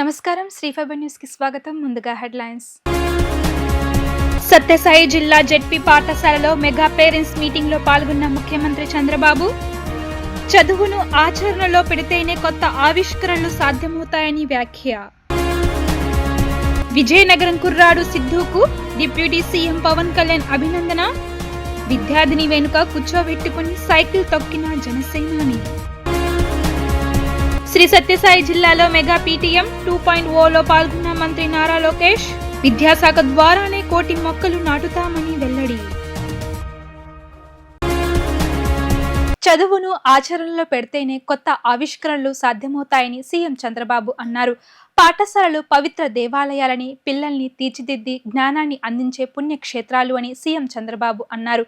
నమస్కారం శ్రీఫైబర్ న్యూస్ కి స్వాగతం. ముందుగా హెడ్లైన్స్. సత్యసాయి జిల్లా జెడ్పీ పాఠశాలలో మెగా పేరెంట్స్ మీటింగ్ లో పాల్గొన్న ముఖ్యమంత్రి చంద్రబాబు చదువును ఆచరణలో పెడితేనే కొత్త ఆవిష్కరణలు సాధ్యమవుతాయని వ్యాఖ్య. విజయనగరం కుర్రాడు సిద్ధుకు డిప్యూటీ సీఎం పవన్ కళ్యాణ్ అభినందన. విద్యార్థిని వెనుక కూర్చోబెట్టుకుని సైకిల్ తొక్కిన జనసేనాని. శ్రీ సత్యసాయి జిల్లాలో మెగా పీటీఎం 2.0లో పాల్గొన్న మంత్రి నారా లోకేష్ విద్యాశాఖ ద్వారానే 1 కోటి మొక్కలు నాటుతామని వెల్లడి. చదువును ఆచరణలో పెడితేనే కొత్త ఆవిష్కరణలు సాధ్యమవుతాయని సీఎం చంద్రబాబు అన్నారు. పాఠశాలలు పవిత్ర దేవాలయాలని, పిల్లల్ని తీర్చిదిద్ది జ్ఞానాన్ని అందించే పుణ్యక్షేత్రాలు అని సీఎం చంద్రబాబు అన్నారు.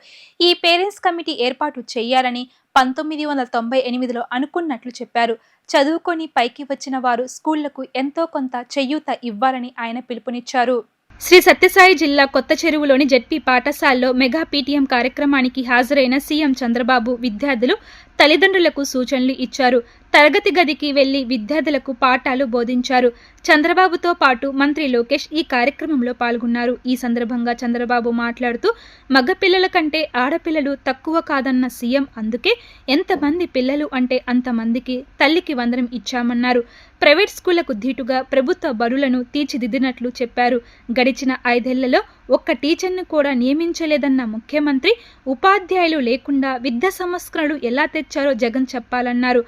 ఈ పేరెంట్స్ కమిటీ ఏర్పాటు చేయాలని 1998లో అనుకున్నట్లు చెప్పారు. చదువుకొని పైకి వచ్చిన వారు స్కూళ్లకు ఎంతో కొంత చేయూత ఇవ్వాలని ఆయన పిలుపునిచ్చారు. శ్రీ సత్యసాయి జిల్లా కొత్త చెరువులోని జెడ్పీ పాఠశాలలో మెగా పీటీఎం కార్యక్రమానికి హాజరైన సీఎం చంద్రబాబు విద్యార్థులు, తల్లిదండ్రులకు సూచనలు ఇచ్చారు. తరగతి గదికి వెళ్లి విద్యార్థులకు పాఠాలు బోధించారు. చంద్రబాబుతో పాటు మంత్రి లోకేష్ ఈ కార్యక్రమంలో పాల్గొన్నారు. ఈ సందర్భంగా చంద్రబాబు మాట్లాడుతూ, మగపిల్లల కంటే ఆడపిల్లలు తక్కువ కాదన్న సీఎం, అందుకే ఎంతమంది పిల్లలు అంటే అంతమందికి తల్లికి వందనం ఇచ్చామన్నారు. ప్రైవేట్ స్కూళ్లకు ధీటుగా ప్రభుత్వ బడులను తీర్చిదిద్దినట్లు చెప్పారు. గడిచిన 5 ఏళ్లలో ఒక్క టీచర్ను కూడా నియమించలేదన్న ముఖ్యమంత్రి, ఉపాధ్యాయులు లేకుండా విద్యా సంస్కరణలు ఎలా తెచ్చారో జగన్ చెప్పాలన్నారు.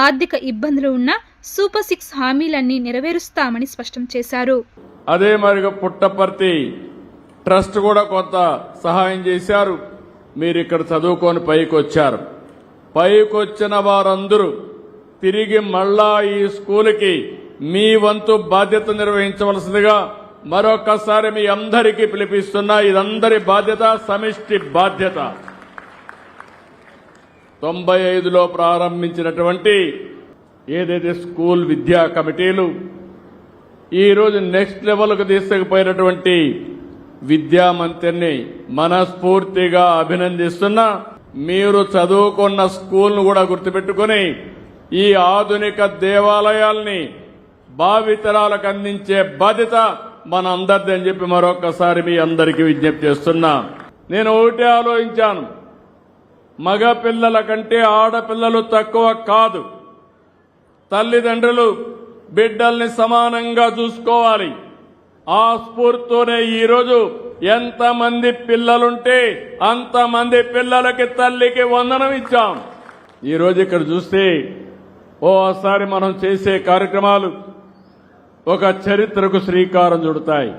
ఆర్థిక ఇబ్బందులు ఉన్న సూపర్ 6 హామీలన్నీ నెరవేరుస్తామని స్పష్టం చేశారు. అదే మరిగా పుట్టపర్తి ట్రస్ట్ కూడా కొంత సహాయం చేశారు. మీరు ఇక్కడ చదువుకొని పైకి వచ్చారు. పైకి వచ్చిన వారందరూ తిరిగి మళ్ళా ఈ స్కూలుకి మీ వంతు బాధ్యత నిర్వహించవలసిందిగా మరొకసారి మీ అందరికీ పిలిపిస్తున్నా. ఇదందరి బాధ్యత, సమిష్టి బాధ్యత. 95లో ప్రారంభించినటువంటి ఏదైతే స్కూల్ విద్యా కమిటీలు ఈరోజు నెక్స్ట్ లెవెల్కు తీసుకుపోయినటువంటి విద్యామంత్రిని మనస్ఫూర్తిగా అభినందిస్తున్నా. మీరు చదువుకున్న స్కూల్ను కూడా గుర్తుపెట్టుకుని ఈ ఆధునిక దేవాలయాల్ని భావితరాలకు అందించే బాధ్యత మన అందరిది అని చెప్పి మరొకసారి మీ అందరికీ విజ్ఞప్తి చేస్తున్నా. నేను ఒకటే ఆలోచించాను, మగ పిల్లల కంటే ఆడపిల్లలు తక్కువ కాదు. తల్లిదండ్రులు బిడ్డల్ని సమానంగా చూసుకోవాలి. ఆ స్ఫూర్తితోనే ఈరోజు ఎంతమంది పిల్లలుంటే అంతమంది పిల్లలకి తల్లికి వందనం ఇచ్చాం. ఈరోజు ఇక్కడ చూస్తే ఓసారి మనం చేసే కార్యక్రమాలు ఒక చరిత్రకు శ్రీకారం చుడతాయి.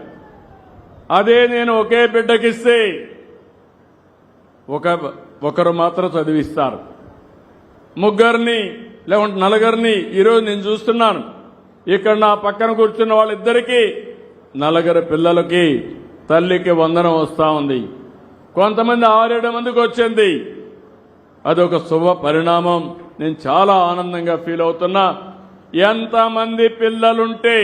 అదే నేను ఒకే బిడ్డకిస్తే ఒకరు మాత్రం చదివిస్తారు. ముగ్గురిని లేకుంటే నలుగురిని ఈరోజు నేను చూస్తున్నాను. ఇక్కడ నా పక్కన కూర్చున్న వాళ్ళిద్దరికీ 4 పిల్లలకి తల్లికి వందనం వస్తా ఉంది. కొంతమంది 6-7 మందికి వచ్చింది. అదొక శుభ పరిణామం. నేను చాలా ఆనందంగా ఫీల్ అవుతున్నా. ఎంతమంది పిల్లలుంటే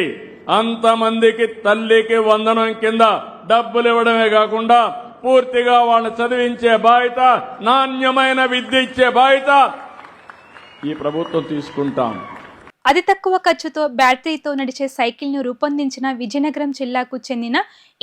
అంతమందికి తల్లికి వందనం కింద డబ్బులు ఇవ్వడమే కాకుండా పూర్తిగా వాళ్ళని చదివించే బాధ్యత, నాణ్యమైన విద్య ఇచ్చే బాధ్యత ఈ ప్రభుత్వం తీసుకుంటాం. అతి తక్కువ ఖర్చుతో బ్యాటరీతో నడిచే సైకిల్ను రూపొందించిన విజయనగరం జిల్లాకు చెందిన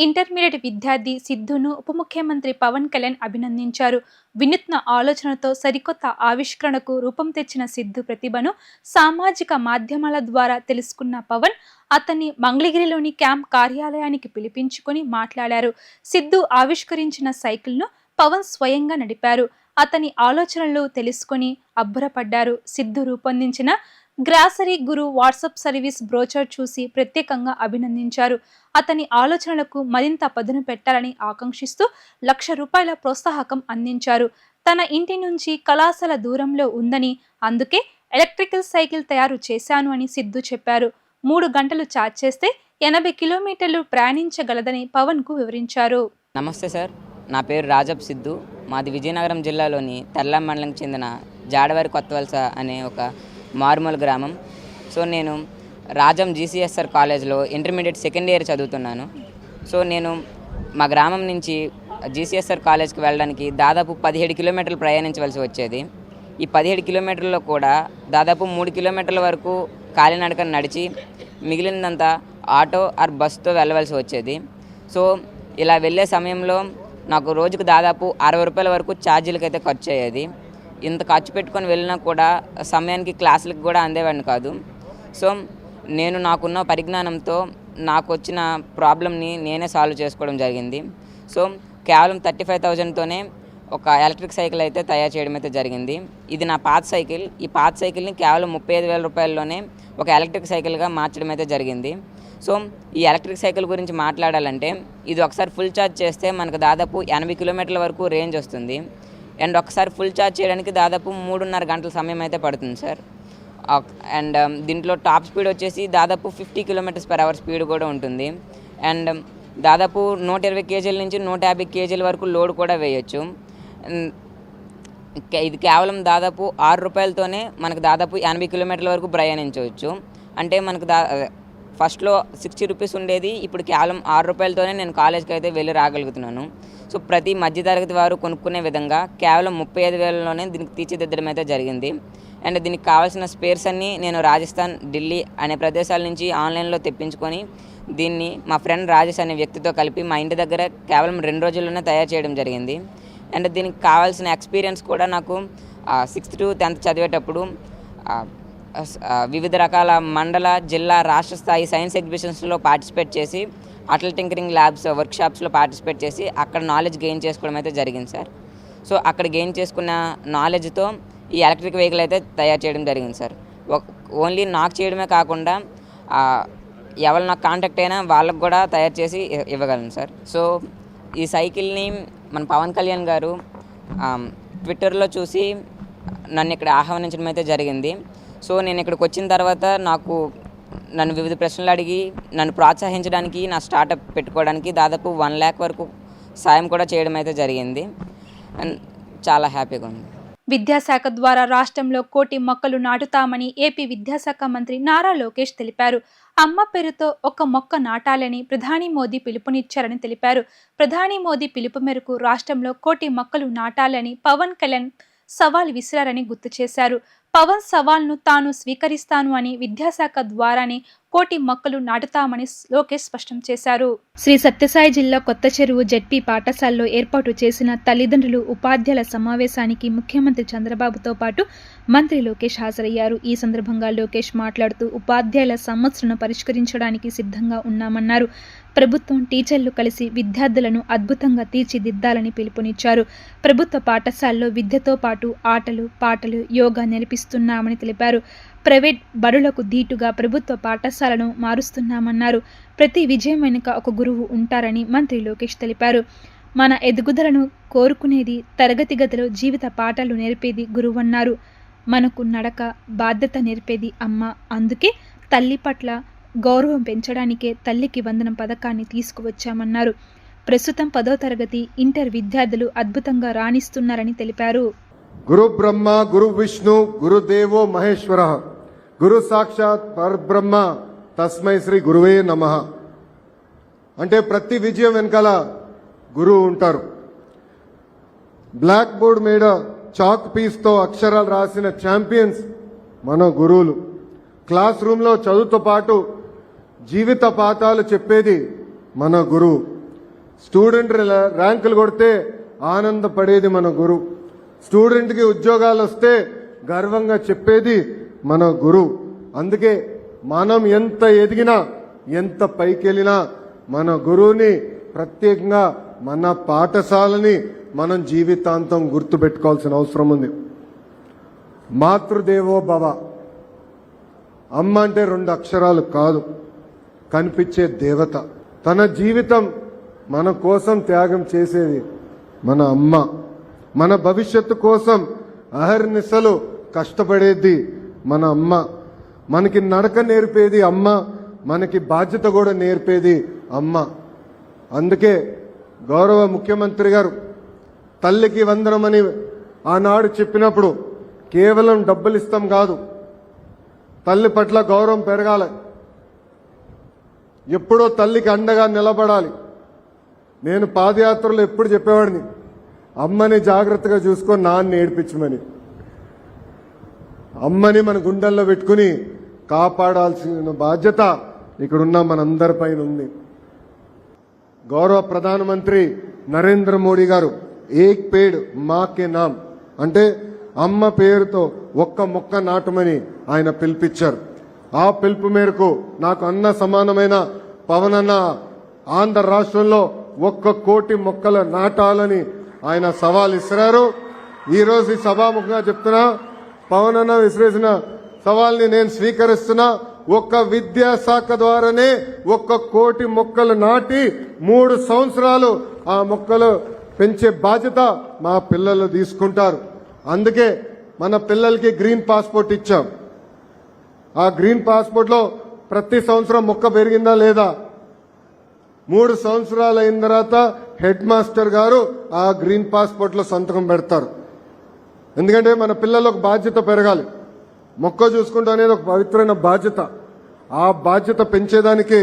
ఇంటర్మీడియట్ విద్యార్థి సిద్ధును ఉప ముఖ్యమంత్రి పవన్ కళ్యాణ్ అభినందించారు. వినూత్న ఆలోచనతో సరికొత్త ఆవిష్కరణకు రూపం తెచ్చిన సిద్ధు ప్రతిభను సామాజిక మాధ్యమాల ద్వారా తెలుసుకున్న పవన్ అతన్ని మంగళగిరిలోని క్యాంప్ కార్యాలయానికి పిలిపించుకొని మాట్లాడారు. సిద్ధు ఆవిష్కరించిన సైకిల్ను పవన్ స్వయంగా నడిపారు. అతని ఆలోచనలు తెలుసుకుని అబ్బురపడ్డారు. సిద్ధు రూపొందించిన గ్రాసరీ గురు వాట్సాప్ సర్వీస్ బ్రోచర్ చూసి ప్రత్యేకంగా అభినందించారు. అతని ఆలోచనలకు మరింత పదును పెట్టాలని ఆకాంక్షిస్తూ ₹1,00,000 ప్రోత్సాహకం అందించారు. తన ఇంటి నుంచి కళాశాల దూరంలో ఉందని, అందుకే ఎలక్ట్రికల్ సైకిల్ తయారు చేశాను అని సిద్ధు చెప్పారు. 3 గంటలు ఛార్జ్ చేస్తే 80 కిలోమీటర్లు ప్రయాణించగలదని పవన్ కు వివరించారు. నమస్తే సార్, నా పేరు రాజబ్ సిద్ధు. మాది విజయనగరం జిల్లాలోని తర్లాం మండలంకి చెందిన జాడవారి కొత్తవలస అనే ఒక మారుమూల గ్రామం. సో నేను రాజం GCSR కాలేజ్లో ఇంటర్మీడియట్ సెకండ్ ఇయర్ చదువుతున్నాను. సో నేను మా గ్రామం నుంచి GCSR కాలేజ్కి వెళ్ళడానికి దాదాపు 17 కిలోమీటర్లు ప్రయాణించవలసి వచ్చేది. ఈ 17 కిలోమీటర్లలో కూడా దాదాపు 3 కిలోమీటర్ల వరకు కాలినడకన నడిచి మిగిలినంతా ఆటో ఆర్ బస్తో వెళ్ళవలసి వచ్చేది. సో ఇలా వెళ్ళే సమయంలో నాకు రోజుకు దాదాపు 60 రూపాయల వరకు ఛార్జీలకి అయితే ఖర్చు అయ్యేది. ఇంత ఖర్చు పెట్టుకొని వెళ్ళినా కూడా సమయానికి క్లాసులకు కూడా అందేవాడిని కాదు. సో నేను నాకున్న పరిజ్ఞానంతో నాకు వచ్చిన ప్రాబ్లమ్ని నేనే సాల్వ్ చేసుకోవడం జరిగింది. సో కేవలం 35,000తోనే ఒక ఎలక్ట్రిక్ సైకిల్ అయితే తయారు చేయడం అయితే జరిగింది. ఇది నా పాత సైకిల్. ఈ పాత సైకిల్ని కేవలం 35,000 రూపాయల్లోనే ఒక ఎలక్ట్రిక్ సైకిల్గా మార్చడం అయితే జరిగింది. సో ఈ ఎలక్ట్రిక్ సైకిల్ గురించి మాట్లాడాలంటే ఇది ఒకసారి ఫుల్ ఛార్జ్ చేస్తే మనకు దాదాపు 80 కిలోమీటర్ల వరకు రేంజ్ వస్తుంది. అండ్ ఒకసారి ఫుల్ ఛార్జ్ చేయడానికి దాదాపు 3.5 గంటల సమయం అయితే పడుతుంది సార్. అండ్ దీంట్లో టాప్ స్పీడ్ వచ్చేసి దాదాపు 50 km/h స్పీడ్ కూడా ఉంటుంది. అండ్ దాదాపు 120 kg నుంచి 150 kg వరకు లోడ్ కూడా వేయచ్చు. ఇది కేవలం దాదాపు 6 రూపాయలతోనే మనకు దాదాపు 80 కిలోమీటర్ల వరకు ప్రయాణించవచ్చు. అంటే మనకు ఫస్ట్లో 60 రూపీస్ ఉండేది, ఇప్పుడు కేవలం 6 రూపాయలతోనే నేను కాలేజ్కి అయితే వెళ్ళి రాగలుగుతున్నాను. సో ప్రతి మధ్యతరగతి వారు కొనుక్కునే విధంగా కేవలం 35,000లోనే దీనికి తీర్చిదిద్దడం అయితే జరిగింది. అండ్ దీనికి కావాల్సిన స్పేర్స్ అన్నీ నేను రాజస్థాన్, ఢిల్లీ అనే ప్రదేశాల నుంచి ఆన్లైన్లో తెప్పించుకొని దీన్ని మా ఫ్రెండ్ రాజేష్ అనే వ్యక్తితో కలిపి మా ఇంటి దగ్గర కేవలం 2 రోజుల్లోనే తయారు చేయడం జరిగింది. అండ్ దీనికి కావాల్సిన ఎక్స్పీరియన్స్ కూడా నాకు 6th to 10th చదివేటప్పుడు వివిధ రకాల మండల, జిల్లా, రాష్ట్ర స్థాయి సైన్స్ ఎగ్జిబిషన్స్లో పార్టిసిపేట్ చేసి అటల్ టింకరింగ్ ల్యాబ్స్ వర్క్షాప్స్లో పార్టిసిపేట్ చేసి అక్కడ నాలెడ్జ్ గెయిన్ చేసుకోవడం అయితే జరిగింది సార్. సో అక్కడ గెయిన్ చేసుకున్న నాలెడ్జ్తో ఈ ఎలక్ట్రిక్ వెహికల్ అయితే తయారు చేయడం జరిగింది సార్. ఓన్లీ నాకు చేయడమే కాకుండా ఎవరు నాకు కాంటాక్ట్ అయినా వాళ్ళకు కూడా తయారు చేసి ఇవ్వగలను సార్. సో ఈ సైకిల్ని మన పవన్ కళ్యాణ్ గారు ట్విట్టర్లో చూసి నన్ను ఇక్కడ ఆహ్వానించడం అయితే జరిగింది. సో నేను ఇక్కడికి వచ్చిన తర్వాత నన్ను వివిధ ప్రశ్నలు అడిగి నన్ను ప్రోత్సహించడానికి, నా స్టార్టప్ పెట్టుకోవడానికి దాదాపు 1 lakh వరకు సాయం కూడా చేయడం అయితే జరిగింది. అండ్ చాలా హ్యాపీగా ఉంది. విద్యాశాఖ ద్వారా రాష్ట్రంలో 1 కోటి మొక్కలు నాటుతామని ఏపీ విద్యాశాఖ మంత్రి నారా లోకేష్ తెలిపారు. అమ్మ పేరుతో ఒక మొక్క నాటాలని ప్రధాని మోదీ పిలుపునిచ్చారని తెలిపారు. ప్రధాని మోదీ పిలుపు మేరకు రాష్ట్రంలో 1 కోటి మొక్కలు నాటాలని పవన్ కళ్యాణ్ సవాల్ విసిరారని గుర్తు చేశారు. పవన్ సవాల్ను తాను స్వీకరిస్తాను అని విద్యాశాఖ ద్వారానే 1 కోటి మొక్కలు నాటుతామని లోకేష్ స్పష్టం చేశారు. శ్రీ సత్యసాయి జిల్లా కొత్త చెరువు జెడ్పీ పాఠశాలలో ఏర్పాటు చేసిన తల్లిదండ్రులు, ఉపాధ్యాయుల సమావేశానికి ముఖ్యమంత్రి చంద్రబాబుతో పాటు మంత్రి లోకేష్ హాజరయ్యారు. ఈ సందర్భంగా లోకేష్ మాట్లాడుతూ ఉపాధ్యాయుల సమస్యలను పరిష్కరించడానికి సిద్ధంగా ఉన్నామన్నారు. ప్రభుత్వం, టీచర్లు కలిసి విద్యార్థులను అద్భుతంగా తీర్చిదిద్దాలని పిలుపునిచ్చారు. ప్రభుత్వ పాఠశాలలో విద్యతో పాటు ఆటలు, పాటలు, యోగా నేర్పిస్తున్నామని తెలిపారు. ప్రైవేట్ బడులకు ధీటుగా ప్రభుత్వ పాఠశాలను మారుస్తున్నామన్నారు. ప్రతి విజయం వెనుక ఒక గురువు ఉంటారని మంత్రి లోకేష్ తెలిపారు. మన ఎదుగుదలను కోరుకునేది తరగతి గదిలో జీవిత పాఠాలు నేర్పేది గురువన్నారు. మనకు నడక, బాధ్యత నేర్పేది అమ్మ. అందుకే తల్లి పట్ల గౌరవం పెంచడానికే తల్లికి వందనం పథకాన్ని తీసుకువచ్చామన్నారు. ప్రస్తుతం 10వ తరగతి, ఇంటర్ విద్యార్థులు అద్భుతంగా రాణిస్తున్నారని తెలిపారు. గురు బ్రహ్మ, గురు విష్ణు, గురుదేవో మహేశ్వర, గురు సాక్షాత్ పరబ్రహ్మ, తస్మై శ్రీ గురువే నమః. అంటే ప్రతి విజయం వెనకాల గురువు ఉంటారు. బ్లాక్ బోర్డ్ మీద చాక్ పీస్తో అక్షరాలు రాసిన ఛాంపియన్స్ మన గురువులు. క్లాస్ రూమ్లో చదువుతో పాటు జీవిత పాఠాలు చెప్పేది మన గురువు. స్టూడెంట్ ర్యాంకులు కొడితే ఆనందపడేది మన గురువు. స్టూడెంట్కి ఉద్యోగాలు వస్తే గర్వంగా చెప్పేది మన గురువు. అందుకే మనం ఎంత ఎదిగినా, ఎంత పైకెళ్ళినా మన గురువుని, ప్రత్యేకంగా మన పాఠశాలని మనం జీవితాంతం గుర్తుపెట్టుకోవాల్సిన అవసరం ఉంది. మాతృదేవో భవ. అమ్మ అంటే 2 అక్షరాలు కాదు, కనిపించే దేవత. తన జీవితం మన కోసం త్యాగం చేసేది మన అమ్మ. మన భవిష్యత్తు కోసం అహర్నిశలు కష్టపడేది మన అమ్మ. మనకి నడక నేర్పేది అమ్మ, మనకి బాధ్యత కూడా నేర్పేది అమ్మ. అందుకే గౌరవ ముఖ్యమంత్రి గారు తల్లికి వందనమని ఆనాడు చెప్పినప్పుడు కేవలం డబ్బులు ఇస్తాం కాదు, తల్లి పట్ల గౌరవం పెరగాలి. ఎప్పుడో తల్లికి అండగా నిలబడాలి. నేను పాదయాత్రలో ఎప్పుడు చెప్పేవాడిని, అమ్మని జాగ్రత్తగా చూసుకొని నాన్న ఏడిపించమని. అమ్మని మన గుండెల్లో పెట్టుకుని కాపాడాల్సిన బాధ్యత ఇక్కడున్న మనందరిపైన ఉంది. గౌరవ ప్రధానమంత్రి నరేంద్ర మోడీ గారు ఏక్ పేడ్ మా కే నామ్ అంటే అమ్మ పేరుతో ఒక్క మొక్క నాటమని ఆయన పిలిపించారు. ఆ పిలుపు మేరకు నాకు అన్న సమానమైన పవన్ అన్న ఆంధ్ర రాష్ట్రంలో 1 కోటి మొక్కలు నాటాలని ఆయన సవాల్ ఇస్తున్నారు. ఈ రోజు ఈ సభాముఖంగా చెప్తున్నా, పవన్ అన్న విసిరేసిన సవాల్ని నేను స్వీకరిస్తున్నా. ఒక్క విద్యాశాఖ ద్వారానే 1 కోటి మొక్కలు నాటి 3 సంవత్సరాలు ఆ మొక్కలు పెంచే బాధ్యత మా పిల్లలు తీసుకుంటారు. అందుకే మన పిల్లలకి గ్రీన్ పాస్పోర్ట్ ఇచ్చాం. ఆ గ్రీన్ పాస్పోర్ట్ లో ప్రతి సంవత్సరం మొక్క పెరిగిందా లేదా, 3 సంవత్సరాలు అయిన తర్వాత హెడ్ మాస్టర్ గారు ఆ గ్రీన్ పాస్పోర్ట్ లో సంతకం పెడతారు. ఎందుకంటే మన పిల్లలకు బాధ్యత పెరగాలి. మొక్క చూసుకుంటూ అనేది ఒక పవిత్రమైన బాధ్యత. ఆ బాధ్యత పెంచేదానికి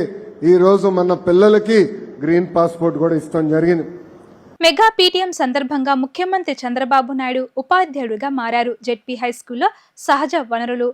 ఈ రోజు మన పిల్లలకి గ్రీన్ పాస్పోర్ట్ కూడా ఇస్తాం జరిగింది. మెగా పీటీఎం సందర్భంగా ముఖ్యమంత్రి చంద్రబాబు నాయుడు ఉపాధ్యాయుడిగా మారారు. జెడ్పీ హైస్కూల్లో సహజ వనరులు,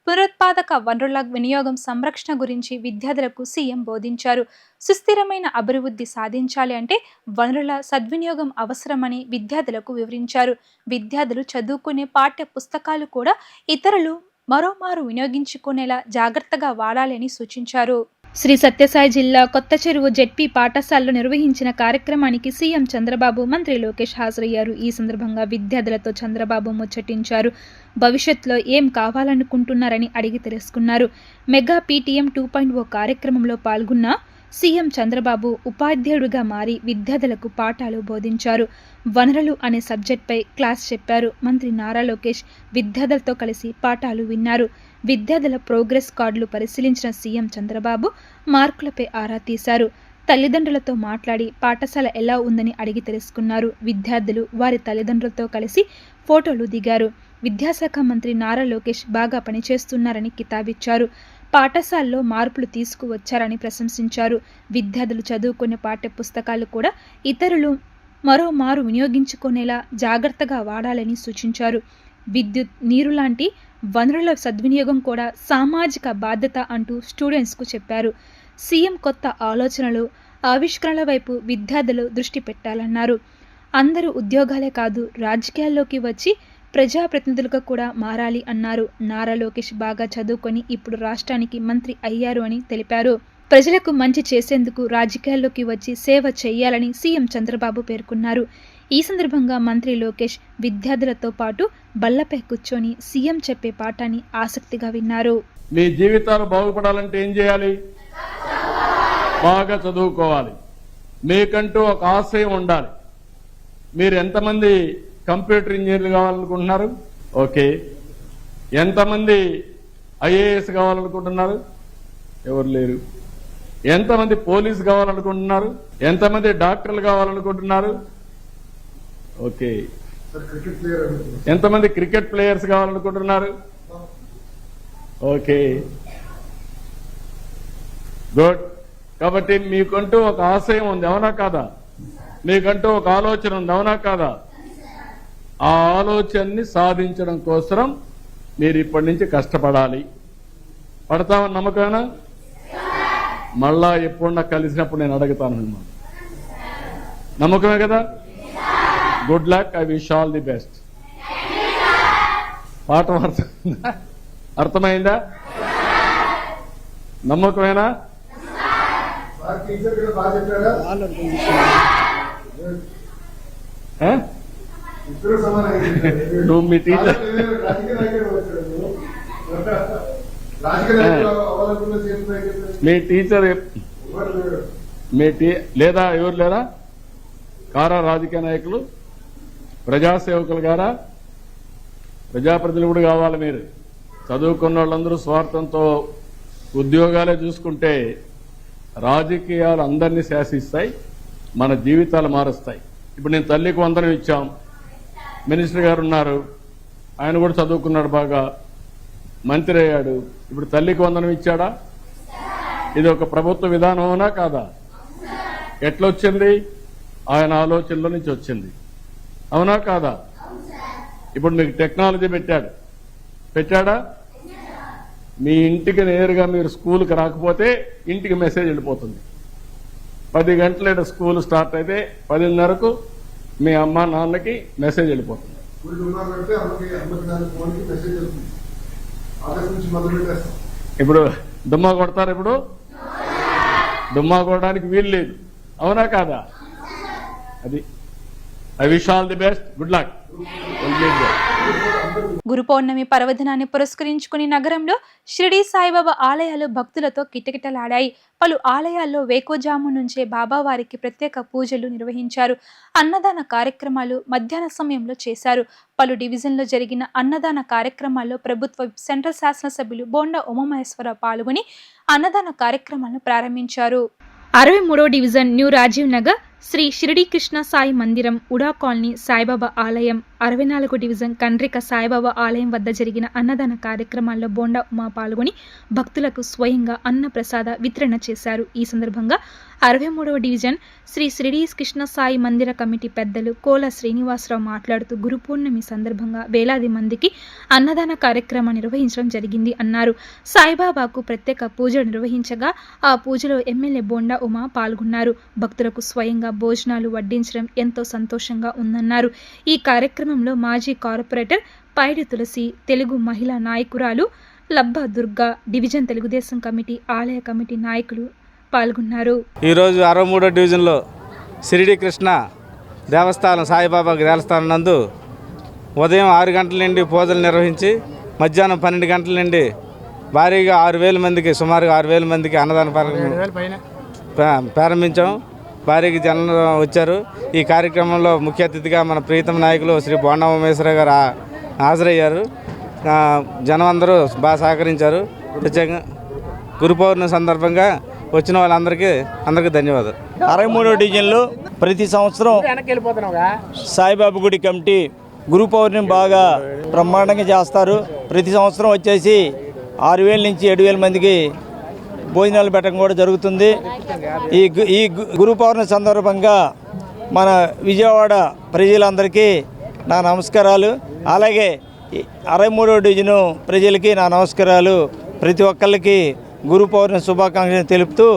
పునరుత్పాదక వనరుల వినియోగం, సంరక్షణ గురించి విద్యార్థులకు సీఎం బోధించారు. సుస్థిరమైన అభివృద్ధి సాధించాలి అంటే వనరుల సద్వినియోగం అవసరమని విద్యార్థులకు వివరించారు. విద్యార్థులు చదువుకునే పాఠ్య పుస్తకాలు కూడా ఇతరులు మరోమారు వినియోగించుకునేలా జాగ్రత్తగా వాడాలని సూచించారు. శ్రీ సత్యసాయి జిల్లా కొత్త చెరువు జెడ్పీ పాఠశాలలో నిర్వహించిన కార్యక్రమానికి సీఎం చంద్రబాబు, మంత్రి లోకేష్ హాజరయ్యారు. ఈ సందర్భంగా విద్యార్థులతో చంద్రబాబు ముచ్చటించారు. భవిష్యత్తులో ఏం కావాలనుకుంటున్నారని అడిగి తెలుసుకున్నారు. మెగా పీటీఎం 2.0 కార్యక్రమంలో పాల్గొన్న సీఎం చంద్రబాబు ఉపాధ్యాయుడిగా మారి విద్యార్థులకు పాఠాలు బోధించారు. వనరులు అనే సబ్జెక్ట్పై క్లాస్ చెప్పారు. మంత్రి నారా లోకేష్ విద్యార్థులతో కలిసి పాఠాలు విన్నారు. విద్యార్థుల ప్రోగ్రెస్ కార్డులు పరిశీలించిన సీఎం చంద్రబాబు మార్కులపై ఆరా తీశారు. తల్లిదండ్రులతో మాట్లాడి పాఠశాల ఎలా ఉందని అడిగి తెలుసుకున్నారు. విద్యార్థులు వారి తల్లిదండ్రులతో కలిసి ఫోటోలు దిగారు. విద్యాశాఖ మంత్రి నారా లోకేష్ బాగా పనిచేస్తున్నారని కితాబిచ్చారు. పాఠశాలలో మార్పులు తీసుకువచ్చారని ప్రశంసించారు. విద్యార్థులు చదువుకునే పాఠ్య పుస్తకాలు కూడా ఇతరులు మరోమారు వినియోగించుకునేలా జాగ్రత్తగా వాడాలని సూచించారు. విద్యుత్, నీరు లాంటి వనరుల సద్వినియోగం కూడా సామాజిక బాధ్యత అంటూ స్టూడెంట్స్కు చెప్పారు. సీఎం కొత్త ఆలోచనలు, ఆవిష్కరణల వైపు విద్యార్థులు దృష్టి పెట్టాలన్నారు. అందరూ ఉద్యోగాలే కాదు, రాజకీయాల్లోకి వచ్చి ప్రజాప్రతినిధులుగా కూడా మారాలి అన్నారు. నారా లోకేష్ బాగా చదువుకొని ఇప్పుడు రాష్ట్రానికి మంత్రి అయ్యారు అని తెలిపారు. ప్రజలకు మంచి చేసేందుకు రాజకీయాల్లోకి వచ్చి సేవ చేయాలని సీఎం చంద్రబాబు పేర్కొన్నారు. ఈ సందర్భంగా మంత్రి లోకేష్ విద్యార్థులతో పాటు బల్లపై కూర్చొని సీఎం చెప్పే పాఠాన్ని ఆసక్తిగా విన్నారు. మీ జీవితాలు బాగుపడాలంటే ఏం చేయాలి? బాగా చదువుకోవాలి. మీకంటూ ఒక ఆశయం ఉండాలి. మీరు ఎంతమంది కంప్యూటర్ ఇంజనీర్లు కావాలనుకుంటున్నారు? ఓకే. ఎంతమంది ఐఏఎస్ కావాలనుకుంటున్నారు? ఎవరు లేరు. ఎంతమంది పోలీసు కావాలనుకుంటున్నారు? ఎంతమంది డాక్టర్లు కావాలనుకుంటున్నారు? ఓకే. ఎంతమంది క్రికెట్ ప్లేయర్స్ కావాలనుకుంటున్నారు? Okay, good. కాబట్టి మీకంటూ ఒక ఆశయం ఉంది, అవునా కాదా? మీకంటూ ఒక ఆలోచన ఉంది, అవునా కాదా? ఆ ఆలోచనని సాధించడం కోసం మీరు ఇప్పటి నుంచి కష్టపడాలి. పడతామని నమ్మకమేనా? మళ్ళా ఎప్పుడన్నా కలిసినప్పుడు నేను అడుగుతాను మిమ్మల్ని. నమ్మకమే కదా? Good luck. I wish all the best. పాఠం అర్థమైందా? నమ్మకమేనా? నువ్వు మీ టీచర్ లేదా ఎవరు లేరా? కారా రాజకీయ నాయకులు, ప్రజాసేవకులు గారా? ప్రజాప్రతినిధులు కూడా కావాలి. మీరు చదువుకున్న వాళ్ళందరూ స్వార్థంతో ఉద్యోగాలే చూసుకుంటే రాజకీయాలు అందరినీ శాసిస్తాయి, మన జీవితాలు మారుస్తాయి. ఇప్పుడు నేను తల్లికి వందనం ఇచ్చాం. మినిస్టర్ గారు ఉన్నారు, ఆయన కూడా చదువుకున్నాడు, బాగా మంత్రి అయ్యాడు. ఇప్పుడు తల్లికి వందనం ఇచ్చాడా? ఇది ఒక ప్రభుత్వ విధానం అవునా కాదా? ఎట్లొచ్చింది? ఆయన ఆలోచనలో నుంచి వచ్చింది, అవునా కాదా? ఇప్పుడు మీకు టెక్నాలజీ పెట్టాడా? మీ ఇంటికి నేరుగా మీరు స్కూల్కి రాకపోతే ఇంటికి మెసేజ్ వెళ్ళిపోతుంది. 10 గంటల స్కూల్ స్టార్ట్ అయితే 10:30కు మీ అమ్మ నాన్నకి మెసేజ్ వెళ్ళిపోతుంది. ఇప్పుడు దుమ్మా కొడతారు. ఇప్పుడు దుమ్మా కొట్టడానికి వీలు లేదు, అవునా కాదా? అది I wish all the best, good luck. Guru Purnima పర్వదినాన్ని పురస్కరించుకుని నగరంలో షిరిడీ సాయిబాబా ఆలయాలు భక్తులతో కిటకిటలాడాయి. పలు ఆలయాల్లో వేకోజాము నుంచే బాబావారికి ప్రత్యేక పూజలు నిర్వహించారు. అన్నదాన కార్యక్రమాలు మధ్యాహ్న సమయంలో చేశారు. పలు డివిజన్లో జరిగిన అన్నదాన కార్యక్రమాల్లో ప్రభుత్వ సెంట్రల్ శాసనసభ్యులు బోండా ఉమామహేశ్వరరావు పాల్గొని అన్నదాన కార్యక్రమాలను ప్రారంభించారు. 63వ డివిజన్ న్యూ రాజీవ్ నగర్ శ్రీ షిరిడీ కృష్ణ సాయి మందిరం, ఉడా కాలనీ సాయిబాబా ఆలయం, 64వ డివిజన్ కండ్రిక సాయిబాబా ఆలయం వద్ద జరిగిన అన్నదాన కార్యక్రమాల్లో బోండా ఉమా పాల్గొని భక్తులకు స్వయంగా అన్న ప్రసాద వితరణ చేశారు. ఈ సందర్భంగా 63వ డివిజన్ శ్రీ షిరిడీ కృష్ణ సాయి మందిర కమిటీ పెద్దలు కోల శ్రీనివాసరావు మాట్లాడుతూ గురు పూర్ణమి సందర్భంగా వేలాది మందికి అన్నదాన కార్యక్రమం నిర్వహించడం జరిగింది అన్నారు. సాయిబాబాకు ప్రత్యేక పూజలు నిర్వహించగా ఆ పూజలో ఎమ్మెల్యే బోండా ఉమా పాల్గొన్నారు. భక్తులకు స్వయంగా భోజనాలు వడ్డించడం ఎంతో సంతోషంగా ఉందన్నారు. ఈ కార్యక్రమంలో మాజీ కార్పొరేటర్ పైడి తులసి, తెలుగు మహిళా నాయకురాలు లబ్బ దుర్గా, డివిజన్ తెలుగుదేశం కమిటీ ఆలయ కమిటీ నాయకులు పాల్గొన్నారు. ఈరోజు 63వ డివిజన్లో షిరిడీ కృష్ణ దేవస్థానం సాయిబాబా దేవస్థానం నందు ఉదయం 6 గంటల నుండి పూజలు నిర్వహించి మధ్యాహ్నం 12 గంటల నుండి భారీగా 6,000 మందికి, సుమారుగా 6,000 మందికి అన్నదాన ప్రారంభించాం. భారీగా జనం వచ్చారు. ఈ కార్యక్రమంలో ముఖ్య అతిథిగా మన ప్రీతం నాయకులు శ్రీ బోండా ఉమేశ్వరరావు గారు హాజరయ్యారు. జనం అందరూ బాగా సహకరించారు. ప్రత్యేకంగా గురు పౌర్ణమి సందర్భంగా వచ్చిన వాళ్ళందరికీ ధన్యవాదాలు. 63వ డివిజన్లో ప్రతి సంవత్సరం సాయిబాబా గుడి కమిటీ గురు పౌర్ణమి బాగా బ్రహ్మాండంగా చేస్తారు. ప్రతి సంవత్సరం వచ్చేసి 6,000 నుంచి 7,000 మందికి భోజనాలు పెట్టడం కూడా జరుగుతుంది. ఈ గురు పౌర్ణమి సందర్భంగా మన విజయవాడ ప్రజలందరికీ నా నమస్కారాలు. అలాగే 63వ డివిజను ప్రజలకి నా నమస్కారాలు. ప్రతి ఒక్కరికి గురు పౌర్ణమి శుభాకాంక్షలు తెలుపుతూ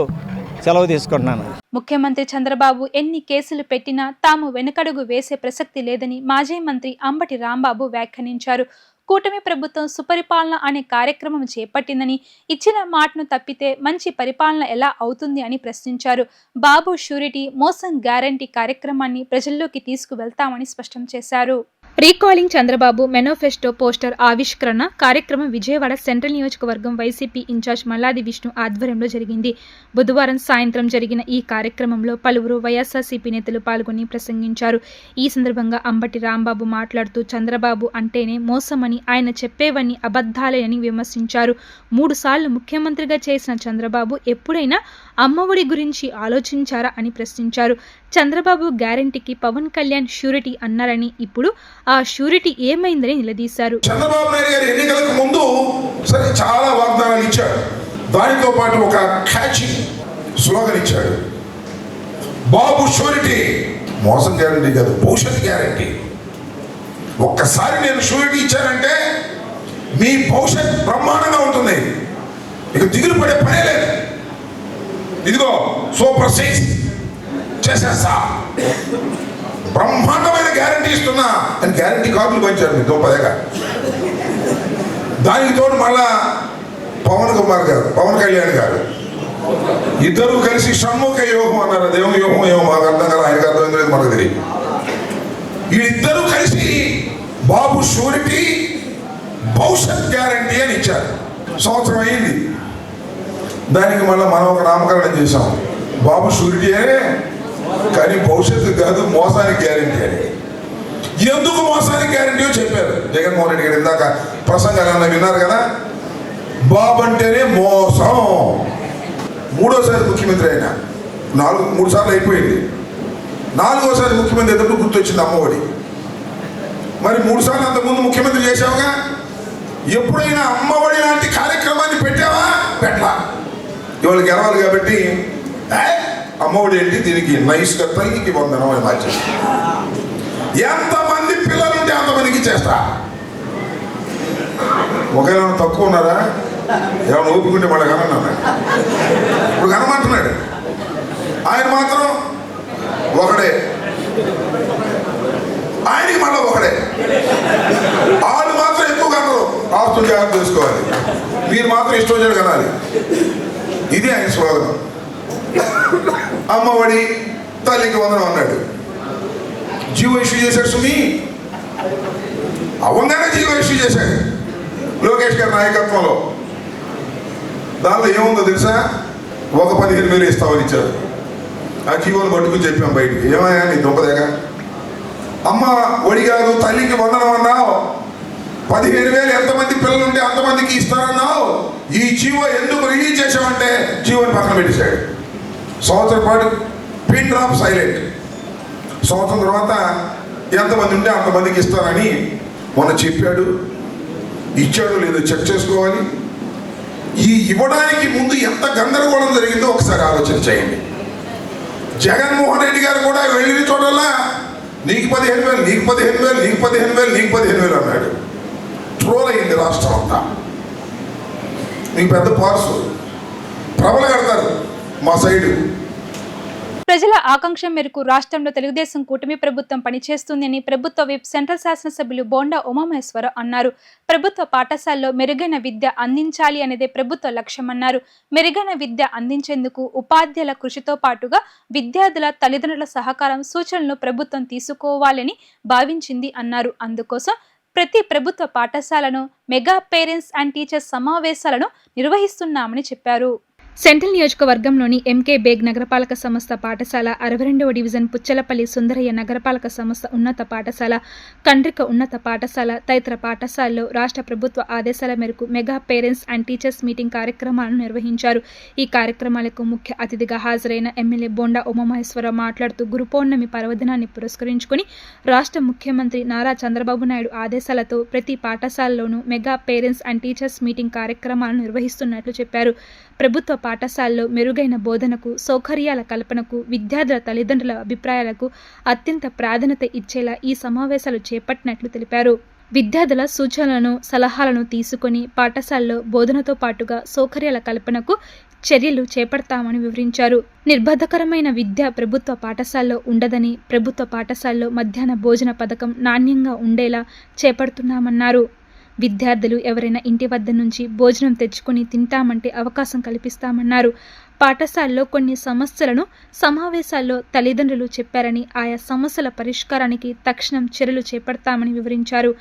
సెలవు తీసుకుంటున్నాను. ముఖ్యమంత్రి చంద్రబాబు ఎన్ని కేసులు పెట్టినా తాము వెనుకడుగు వేసే ప్రసక్తి లేదని మాజీ మంత్రి అంబటి రాంబాబు వ్యాఖ్యానించారు. కూటమి ప్రభుత్వం సుపరిపాలన అనే కార్యక్రమం చేపట్టిందని, ఇచ్చిన మాటను తప్పితే మంచి పరిపాలన ఎలా అవుతుంది అని ప్రశ్నించారు. బాబు షూరిటీ, మోసం గ్యారంటీ కార్యక్రమాన్ని ప్రజల్లోకి తీసుకువెళ్తామని స్పష్టం చేశారు. రీకాలింగ్ చంద్రబాబు మేనిఫెస్టో పోస్టర్ ఆవిష్కరణ కార్యక్రమం విజయవాడ సెంట్రల్ నియోజకవర్గం వైసీపీ ఇన్ఛార్జ్ మల్లాది విష్ణు ఆధ్వర్యంలో జరిగింది. బుధవారం సాయంత్రం జరిగిన ఈ కార్యక్రమంలో పలువురు వైఎస్ఆర్సీపీ నేతలు పాల్గొని ప్రసంగించారు. ఈ సందర్భంగా అంబటి రాంబాబు మాట్లాడుతూ చంద్రబాబు అంటేనే మోసమని, ఆయన చెప్పేవన్నీ అబద్ధాలేనని విమర్శించారు. 3 సార్లు ముఖ్యమంత్రిగా చేసిన చంద్రబాబు ఎప్పుడైనా అమ్మఒడి గురించి ఆలోచించారా అని ప్రశ్నించారు. చంద్రబాబు గ్యారంటీకి పవన్ కళ్యాణ్ షూరిటీ అన్నారని, ఇప్పుడు ఆ షూరిటీ ఏమైందని నిలదీశారు. చంద్రబాబు నాయుడు గారు ఎన్నికలకు ముందు సరే చాలా వాగ్దానాలు ఇచ్చాడు. దానితో పాటు ఒక క్యాచింగ్ స్లోగన్ ఇచ్చాడు, బాబు షూరిటీ. మోసం గ్యారంటీ కాదు, భవిష్యత్ గ్యారంటీ. ఒక్కసారి నేను షూరిటీ ఇచ్చానంటే మీ భవిష్యత్ బ్రహ్మాండంగా ఉంటుంది, ఇక దిగులు పడే పనే లేదు. ఇదిగో సూపర్ 6 చేసేస్తా, బ్రహ్మాండమైన గ్యారంటీ ఇస్తున్నా అని గ్యారంటీ కార్డులు పంచారు మీరు దోపదేగా. దానికి తోడు మళ్ళా పవన్ కళ్యాణ్ గారు ఇద్దరు కలిసి షణ్ముఖ యోగం అన్నారు. దేవుని యోగం ఏమో మాకు అర్థం కదా, ఆయనకు అర్థం లేదు, మనకు తెలియదు. వీళ్ళిద్దరూ కలిసి బాబు షూరిటీ, భవిష్యత్ గ్యారంటీ అని ఇచ్చారు. సంవత్సరం అయింది. దానికి మళ్ళీ మనం ఒక నామకరణం చేశాం, బాబు షూరిటీ అనే, కానీ భవిష్యత్తు కాదు, మోసానికి గ్యారంటీ అని. ఎందుకు మోసానికి గ్యారంటీయో చెప్పారు జగన్మోహన్ రెడ్డి గారు. ఇందాక ప్రసంగాలన్నా విన్నారు కదా. బాబు అంటేనే మోసం. 3వసారి ముఖ్యమంత్రి అయినా 3 సార్లు అయిపోయింది. 4వసారి ముఖ్యమంత్రి ఎదురు గుర్తొచ్చింది అమ్మఒడి. మరి 3 సార్లు అంతకుముందు ముఖ్యమంత్రి చేశావుగా, ఎప్పుడైనా అమ్మఒడి లాంటి కార్యక్రమాన్ని పెట్టావా? పెట్టలా. ఇవాళ గెలవాలి కాబట్టి అమ్మఒడి ఏంటి, దీనికి నైస్గా తల్లికి వందనం అని మార్చేసి ఎంతమంది పిల్లలుంటే అంతమందికి చేస్తా. ఒకవేళ తక్కువ ఉన్నారా? ఏమైనా ఓపుకుంటే మళ్ళీ కనన్నాడు, ఇప్పుడు కనమంటున్నాడు. ఆయన మాత్రం ఒకడే, ఆయనకి మళ్ళీ ఒకడే. వాళ్ళు మాత్రం ఎక్కువ కనరు, ఆస్తులు జాగ్రత్త చేసుకోవాలి, మీరు మాత్రం ఇష్టం వచ్చాడు కనాలి. ఇది ఆయన స్లోగనం. అమ్మఒడి, తల్లికి వందనం అన్నాడు, జీవో ఇష్యూ చేశాడు. సుమి అవంగానే జీవో ఇష్యూ చేశాడు లోకేష్ గారి నాయకత్వంలో. దానిలో ఏముందో తెలుసా, ఒక 15,000 ఇస్తామని ఇచ్చారు. ఆ జీవోలు పట్టుకుని చెప్పాం బయటికి, ఏమయ్యా నీ దుంపదేగా, అమ్మ ఒడి కాదు తల్లికి వందనం అన్నావు, 15,000 ఎంతమంది పిల్లలు ఉంటే అంతమందికి ఇస్తారన్నావు, ఈ జీవో ఎందుకు రిలీజ్ చేసామంటే జీవోని పక్కన పెట్టేశాడు. సంవత్సరం పాటు పిన్ డ్రాప్ సైలెంట్. సంవత్సరం తర్వాత ఎంతమంది ఉంటే అంతమందికి ఇస్తారని మొన్న చెప్పాడు. ఇచ్చాడు లేదో చెక్ చేసుకోవాలి. ఈ ఇవ్వడానికి ముందు ఎంత గందరగోళం జరిగిందో ఒకసారి ఆలోచన చేయండి. జగన్మోహన్ రెడ్డి గారు కూడా వెళ్ళిన చోటల్లా నీకు 15,000, నీకు 15,000, నీకు 15,000, నీకు 15,000 అన్నాడు. ట్రోల్ అయింది రాష్ట్రం అంతా. నీకు పెద్ద పార్సు ప్రబల కడతారు మా సైడు. ప్రజల ఆకాంక్ష మేరకు రాష్ట్రంలో తెలుగుదేశం కూటమి ప్రభుత్వం పనిచేస్తుందని ప్రభుత్వ విప్ సెంట్రల్ శాసనసభ్యులు బోండా ఉమామహేశ్వరరావు అన్నారు. ప్రభుత్వ పాఠశాలలో మెరుగైన విద్య అందించాలి అనేదే ప్రభుత్వ లక్ష్యమన్నారు. మెరుగైన విద్య అందించేందుకు ఉపాధ్యాయుల కృషితో పాటుగా విద్యార్థుల తల్లిదండ్రుల సహకారం, సూచనలను ప్రభుత్వం తీసుకోవాలని భావించింది అన్నారు. అందుకోసం ప్రతి ప్రభుత్వ పాఠశాలను మెగా పేరెంట్స్ అండ్ టీచర్స్ సమావేశాలను నిర్వహిస్తున్నామని చెప్పారు. సెంట్రల్ నియోజకవర్గంలోని ఎంకే బేగ్ నగరపాలక సంస్థ పాఠశాల, 62వ డివిజన్ పుచ్చలపల్లి సుందరయ్య నగరపాలక సంస్థ ఉన్నత పాఠశాల, కండ్రిక ఉన్నత పాఠశాల తదితర పాఠశాలలో రాష్ట్ర ప్రభుత్వ ఆదేశాల మేరకు mega parents and teachers meeting కార్యక్రమాలను నిర్వహించారు. ఈ కార్యక్రమాలకు ముఖ్య అతిథిగా హాజరైన ఎమ్మెల్యే బోండా ఉమామహేశ్వరరావు మాట్లాడుతూ గురు పౌర్ణమి పర్వదినాన్ని పురస్కరించుకుని రాష్ట్ర ముఖ్యమంత్రి నారా చంద్రబాబు నాయుడు ఆదేశాలతో ప్రతి పాఠశాలలోనూ mega parents and teachers meeting కార్యక్రమాలను నిర్వహిస్తున్నట్లు చెప్పారు. ప్రభుత్వ పాఠశాలలో మెరుగైన బోధనకు, సౌకర్యాల కల్పనకు, విద్యార్థుల తల్లిదండ్రుల అభిప్రాయాలకు అత్యంత ప్రాధాన్యత ఇచ్చేలా ఈ సమావేశాలు చేపట్టినట్లు తెలిపారు. విద్యార్థుల సూచనలను, సలహాలను తీసుకొని పాఠశాలలో బోధనతో పాటుగా సౌకర్యాల కల్పనకు చర్యలు చేపడతామని వివరించారు. నిర్బంధకరమైన విద్య ప్రభుత్వ పాఠశాలలో ఉండదని, ప్రభుత్వ పాఠశాలలో మధ్యాహ్న భోజన పథకం నాణ్యంగా ఉండేలా చేపడుతున్నామన్నారు. విద్యార్థులు ఎవరైనా ఇంటి వద్ద నుంచి భోజనం తెచ్చుకుని తింటామంటే అవకాశం కల్పిస్తామన్నారు. పాఠశాలలో కొన్ని సమస్యలను సమావేశాల్లో తల్లిదండ్రులు చెప్పారని, ఆయా సమస్యల పరిష్కారానికి తక్షణం చర్యలు చేపడతామని వివరించారు.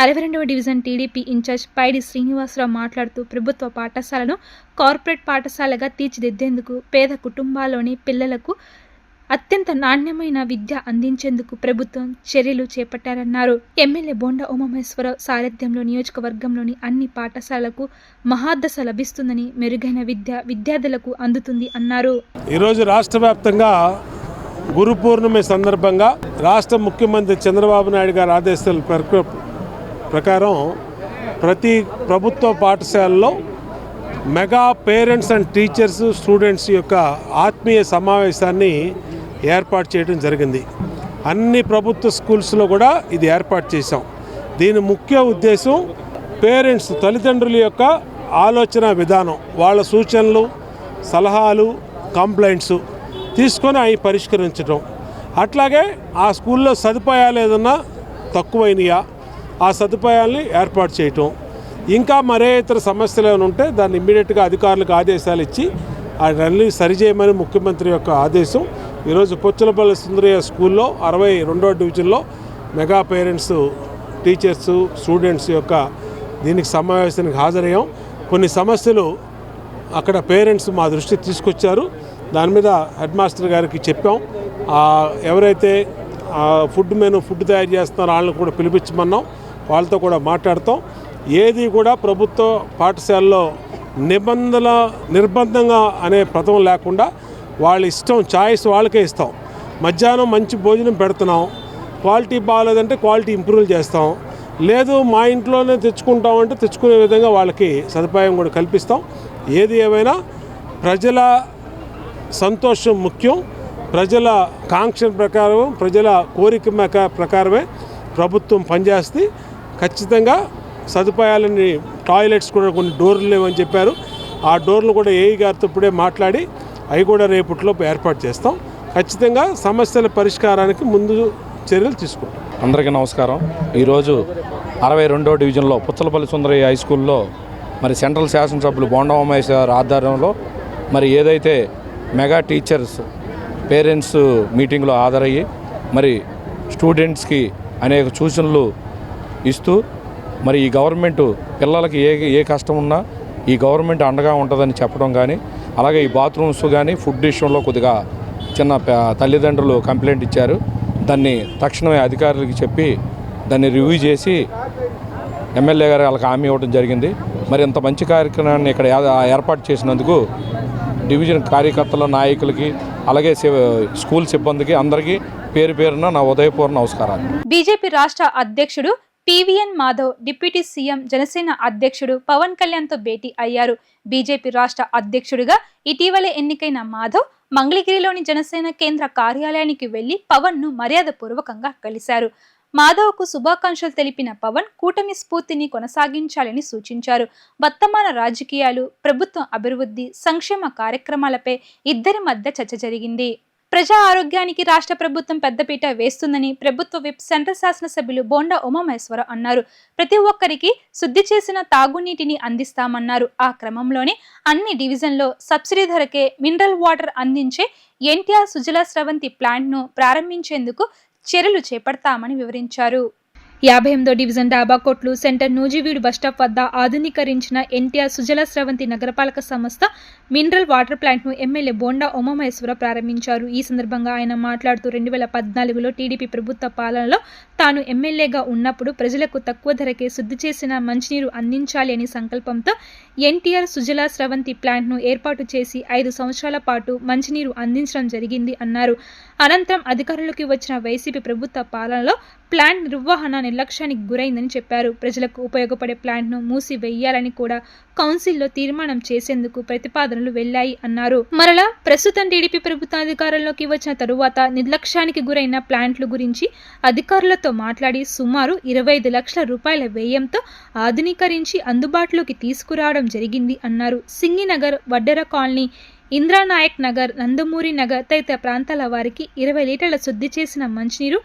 62వ డివిజన్ టీడీపీ ఇన్ఛార్జ్ పైడి శ్రీనివాసరావు మాట్లాడుతూ ప్రభుత్వ పాఠశాలను కార్పొరేట్ పాఠశాలగా తీర్చిదిద్దేందుకు పేద కుటుంబాల్లోని పిల్లలకు అత్యంత నాణ్యమైన విద్య అందించేందుకు ప్రభుత్వం చర్యలు చేపట్టారన్నారు. ఎమ్మెల్యే బోండా ఉమామహేశ్వరరావు సారథ్యంలో నియోజకవర్గంలోని అన్ని పాఠశాలలకు మహాదశ లభిస్తుందని, మెరుగైన విద్య విద్యార్థులకు అందుతుంది అన్నారు. ఈరోజు రాష్ట్ర వ్యాప్తంగా గురు పూర్ణిమ సందర్భంగా రాష్ట్ర ముఖ్యమంత్రి చంద్రబాబు నాయుడు గారి ఆదేశాల ప్రకారం ప్రతి ప్రభుత్వ పాఠశాలలో mega parents and teachers, students యొక్క ఆత్మీయ సమావేశాన్ని ఏర్పాటు చేయడం జరిగింది. అన్ని ప్రభుత్వ స్కూల్స్లో కూడా ఇది ఏర్పాటు చేశాం. దీని ముఖ్య ఉద్దేశం పేరెంట్స్, తల్లిదండ్రుల యొక్క ఆలోచన విధానం, వాళ్ళ సూచనలు, సలహాలు, కంప్లైంట్స్ తీసుకొని అవి పరిష్కరించడం. అట్లాగే ఆ స్కూల్లో సదుపాయాలు ఏదన్నా తక్కువైనయా ఆ సదుపాయాల్ని ఏర్పాటు చేయటం. ఇంకా మరే ఇతర సమస్యలు ఏమైనా ఉంటే దాన్ని ఇమ్మీడియట్గా అధికారులకు ఆదేశాలు ఇచ్చి అవన్నీ సరిచేయమని ముఖ్యమంత్రి యొక్క ఆదేశం. ఈరోజు పుచ్చలపల్లి సుందరయ్య స్కూల్లో 62వ డివిజన్లో మెగా పేరెంట్స్, టీచర్స్, స్టూడెంట్స్ యొక్క దీనికి సమావేశానికి హాజరయ్యాం. కొన్ని సమస్యలు అక్కడ పేరెంట్స్ మా దృష్టికి తీసుకొచ్చారు. దాని మీద హెడ్ మాస్టర్ గారికి చెప్పాం. ఎవరైతే ఫుడ్ తయారు చేస్తున్నారో వాళ్ళని కూడా పిలిపించమన్నాం. వాళ్ళతో కూడా మాట్లాడతాం. ఏది కూడా ప్రభుత్వ పాఠశాలలో నిర్బంధంగా అనే పదం లేకుండా వాళ్ళ ఇష్టం, ఛాయిస్ వాళ్ళకే ఇస్తాం. మధ్యాహ్నం మంచి భోజనం పెడుతున్నాం. క్వాలిటీ బాగాలేదంటే క్వాలిటీ ఇంప్రూవ్ చేస్తాం. లేదు మా ఇంట్లోనే తెచ్చుకుంటామంటే తెచ్చుకునే విధంగా వాళ్ళకి సదుపాయం కూడా కల్పిస్తాం. ఏది ఏమైనా ప్రజల సంతోషం ముఖ్యం. ప్రజల కాంక్ష ప్రకారం, ప్రజల కోరిక ప్రకారమే ప్రభుత్వం పనిచేస్తే ఖచ్చితంగా సదుపాయాలని టాయిలెట్స్ కూడా కొన్ని డోర్లు లేవని చెప్పారు. ఆ డోర్లు కూడా ఏఈ గారితో ఇప్పుడే మాట్లాడి అవి కూడా రేపటిలోపు ఏర్పాటు చేస్తాం. ఖచ్చితంగా సమస్యల పరిష్కారానికి ముందు చర్యలు తీసుకుంటాం. అందరికీ నమస్కారం. ఈరోజు 62వ డివిజన్లో పుచ్చలపల్లి సుందరయ్య హై స్కూల్లో మరి సెంట్రల్ శాసనసభ్యులు బోండా ఉమేష్ గారి ఆధ్వర్యంలో మరి ఏదైతే మెగా టీచర్స్ పేరెంట్స్ మీటింగ్లో హాజరయ్యి మరి స్టూడెంట్స్కి అనేక సూచనలు ఇస్తూ మరి ఈ గవర్నమెంట్ పిల్లలకి ఏ కష్టం ఉన్నా ఈ గవర్నమెంట్ అండగా ఉంటుందని చెప్పడం కానీ, అలాగే ఈ బాత్రూమ్స్ కానీ ఫుడ్ విషయంలో కొద్దిగా చిన్న తల్లిదండ్రులు కంప్లైంట్ ఇచ్చారు. దాన్ని తక్షణమే అధికారులకి చెప్పి దాన్ని రివ్యూ చేసి ఎమ్మెల్యే గారు వాళ్ళకి హామీ ఇవ్వడం జరిగింది. మరి ఇంత మంచి కార్యక్రమాన్ని ఇక్కడ ఏర్పాటు చేసినందుకు డివిజన్ కార్యకర్తల నాయకులకి అలాగే స్కూల్ సిబ్బందికి అందరికీ పేరు పేరున నా ఉదయపూర్వ నమస్కారాలు. బీజేపీ రాష్ట్ర అధ్యక్షుడు PVN Madhav deputy CM Janasena అధ్యక్షుడు పవన్ కళ్యాణ్తో భేటీ అయ్యారు. బీజేపీ రాష్ట్ర అధ్యక్షుడిగా ఇటీవలే ఎన్నికైన మాధవ్ మంగళగిరిలోని జనసేన కేంద్ర కార్యాలయానికి వెళ్లి పవన్ను మర్యాదపూర్వకంగా కలిశారు. మాధవ్కు శుభాకాంక్షలు తెలిపిన పవన్ కూటమి స్ఫూర్తిని కొనసాగించాలని సూచించారు. వర్తమాన రాజకీయాలు, ప్రభుత్వం అభివృద్ధి, సంక్షేమ కార్యక్రమాలపై ఇద్దరి మధ్య చర్చ జరిగింది. ప్రజా ఆరోగ్యానికి రాష్ట్ర ప్రభుత్వం పెద్దపీట వేస్తుందని ప్రభుత్వ విప్ సెంట్రల్ శాసనసభ్యులు బోండా ఉమామహేశ్వర అన్నారు. ప్రతి ఒక్కరికి శుద్ధి చేసిన తాగునీటిని అందిస్తామన్నారు. ఆ క్రమంలోనే అన్ని డివిజన్లో సబ్సిడీ ధరకే మినరల్ వాటర్ అందించే ఎన్టీఆర్ సుజలా స్రవంతి ప్లాంట్ను ప్రారంభించేందుకు చర్యలు చేపడతామని వివరించారు. 58వ డివిజన్ డాబాకోట్లు సెంటర్ నూజివీడు బస్టాప్ వద్ద ఆధునీకరించిన ఎన్టీఆర్ సుజలా స్రవంతి నగరపాలక సంస్థ మినరల్ వాటర్ ప్లాంట్ను ఎమ్మెల్యే బోండా ఉమామహేశ్వర ప్రారంభించారు. ఈ సందర్భంగా ఆయన మాట్లాడుతూ 2014లో టీడీపీ ప్రభుత్వ పాలనలో తాను ఎమ్మెల్యేగా ఉన్నప్పుడు ప్రజలకు తక్కువ ధరకే శుద్ధి చేసిన మంచినీరు అందించాలి అనే సంకల్పంతో ఎన్టీఆర్ సుజలా స్రవంతి ప్లాంట్ను ఏర్పాటు చేసి 5 సంవత్సరాల పాటు మంచినీరు అందించడం జరిగింది అన్నారు. అనంతరం అధికారంలోకి వచ్చిన వైసీపీ ప్రభుత్వ పాలనలో ప్లాంట్ నిర్వహణ నిర్లక్ష్యానికి గురైందని చెప్పారు. ప్రజలకు ఉపయోగపడే ప్లాంట్ను మూసివేయాలని కూడా కౌన్సిల్లో తీర్మానం చేసేందుకు ప్రతిపాదనలు వెళ్లాయి అన్నారు. మరలా ప్రస్తుతం టీడీపీ ప్రభుత్వం అధికారంలోకి వచ్చిన తరువాత నిర్లక్ష్యానికి గురైన ప్లాంట్ల గురించి అధికారులతో మాట్లాడి సుమారు 25 లక్షల రూపాయల వ్యయంతో ఆధునీకరించి అందుబాటులోకి తీసుకురావడం జరిగింది అన్నారు. సింగినగర్, వడ్డెర కాలనీ, ఇంద్రానాయక్ నగర్, నందమూరి నగర్ తదితర ప్రాంతాల వారికి 20 లీటర్ల శుద్ధి చేసిన మంచినీరు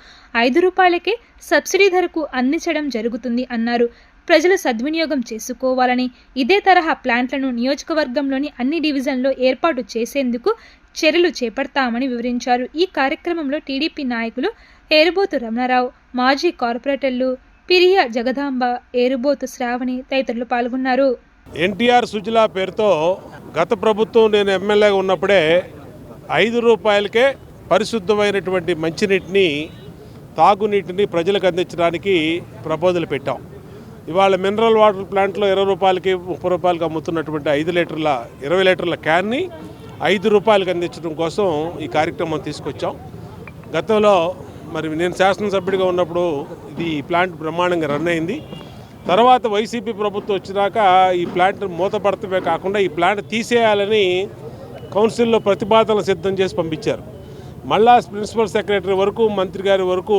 5 రూపాయలకే సబ్సిడీ ధరకు అందించడం జరుగుతుంది అన్నారు. ప్రజలు సద్వినియోగం చేసుకోవాలని ఇదే తరహా ప్లాంట్లను నియోజకవర్గంలోని అన్ని డివిజన్లో ఏర్పాటు చేసేందుకు చర్యలు చేపడతామని వివరించారు. ఈ కార్యక్రమంలో టీడీపీ నాయకులు ఏరుబోతు రమణారావు, మాజీ కార్పొరేటర్లు పిరియా జగదాంబ, ఏరుబోతు శ్రావణి తదితరులు పాల్గొన్నారు. ఎన్టీఆర్ సుజలా పేరుతో గత ప్రభుత్వం నేను ఎమ్మెల్యేగా ఉన్నప్పుడే 5 రూపాయలకే పరిశుద్ధమైనటువంటి మంచినీటిని, తాగునీటిని ప్రజలకు అందించడానికి ప్రపోజల్ పెట్టాం. ఇవాళ మినరల్ వాటర్ ప్లాంట్లో 20 రూపాయలకి 30 రూపాయలకి అమ్ముతున్నటువంటి 20 లీటర్ల క్యాన్ని 5 రూపాయలకి అందించడం కోసం ఈ కార్యక్రమం తీసుకొచ్చాం. గతంలో మరి నేను శాసనసభ్యుడిగా ఉన్నప్పుడు ఇది ప్లాంట్ బ్రహ్మాండంగా రన్ అయింది. తర్వాత వైసీపీ ప్రభుత్వం వచ్చినాక ఈ ప్లాంట్ మూతపడతమే కాకుండా ఈ ప్లాంట్ తీసేయాలని కౌన్సిల్లో ప్రతిపాదనలు సిద్ధం చేసి పంపించారు. మళ్ళా ప్రిన్సిపల్ సెక్రటరీ వరకు, మంత్రి గారి వరకు